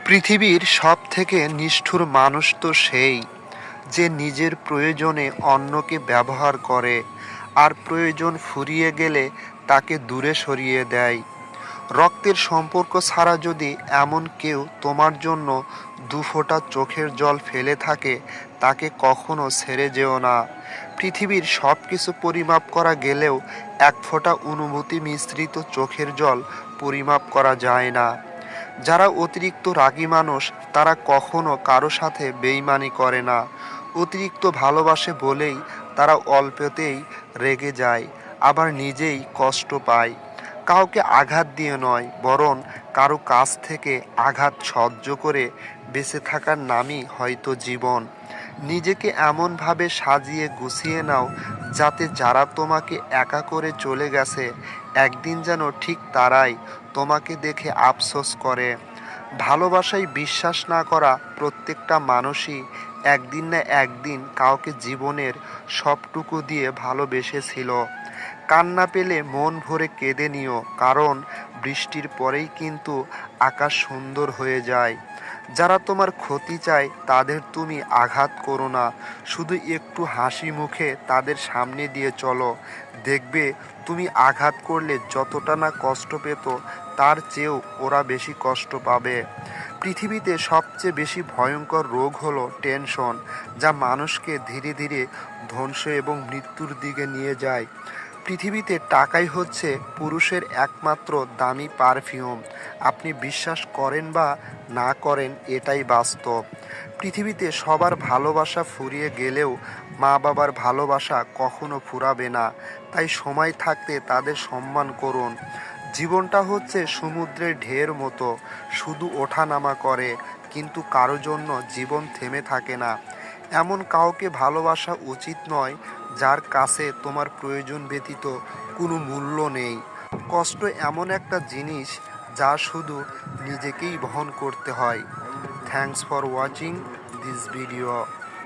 পৃথিবীর সবথেকে নিষ্ঠুর মানুষ তো সেই যে নিজের প্রয়োজনে অন্যকে ব্যবহার করে আর প্রয়োজন ফুরিয়ে গেলে তাকে দূরে সরিয়ে দেয়। রক্তের সম্পর্ক ছাড়া যদি এমন কেউ তোমার জন্য দুফোঁটা চোখের জল ফেলে থাকে, তাকে কখনো ছেড়ে যেও না। পৃথিবীর সব কিছু পরিমাপ করা গেলেও এক ফোঁটা অনুভূতি মিশ্রিত চোখের জল পরিমাপ করা যায় না। যারা অতিরিক্ত রাগী মানুষ, তারা কখনো কারো সাথে বেইমানি করে না। অতিরিক্ত ভালোবাসে বলেই তারা অল্পতেই রেগে যায়, আবার নিজেই কষ্ট পায়। কাউকে আঘাত দিয়ে নয়, বরং কারো কাছ থেকে আঘাত সহ্য করে বেঁচে থাকার নামই হয়তো জীবন। নিজেকে এমনভাবে সাজিয়ে গুছিয়ে নাও যাতে যারা তোমাকে একা করে চলে গেছে, একদিন যেন ঠিক তারাই তোমাকে দেখে আফসোস করে। ভালোবাসায় বিশ্বাস না করা প্রত্যেকটা মানুষই একদিন না একদিন কাউকে জীবনের সবটুকু দিয়ে ভালোবেসেছিল। কান্না পেলে মন ভরে কেঁদে নিও, কারণ বৃষ্টির পরেই কিন্তু আকাশ সুন্দর হয়ে যায়। যারা তোমার ক্ষতি চায় তাদের তুমি আঘাত করো না, শুধু একটু হাসি মুখে তাদের সামনে দিয়ে চলো। দেখবে তুমি আঘাত করলে যতটা না কষ্ট পেত, তার চেয়েও ওরা বেশি কষ্ট পাবে। পৃথিবীতে সবচেয়ে বেশি ভয়ঙ্কর রোগ হলো টেনশন, যা মানুষকে ধীরে ধীরে ধ্বংস এবং মৃত্যুর দিকে নিয়ে যায়। পৃথিবীতে টাকাই হচ্ছে পুরুষের একমাত্র দামি পারফিউম। আপনি বিশ্বাস করেন বা না করেন, এটাই বাস্তব। পৃথিবীতে সবার ভালোবাসা ফুরিয়ে গেলেও মা বাবার ভালোবাসা কখনো ফুরাবে না। তাই সময় থাকতে তাদের সম্মান করুন। জীবনটা হচ্ছে সমুদ্রের ঢেউয়ের মতো, শুধু ওঠানামা করে, কিন্তু কারো জন্য জীবন থেমে থাকে না। এমন কাউকে ভালোবাসা উচিত নয় যার কাছে তোমার প্রয়োজন ব্যতীত কোনো মূল্য নেই। কষ্ট এমন একটা জিনিস যা শুধু নিজেকেই বহন করতে হয়। Thanks for watching this video.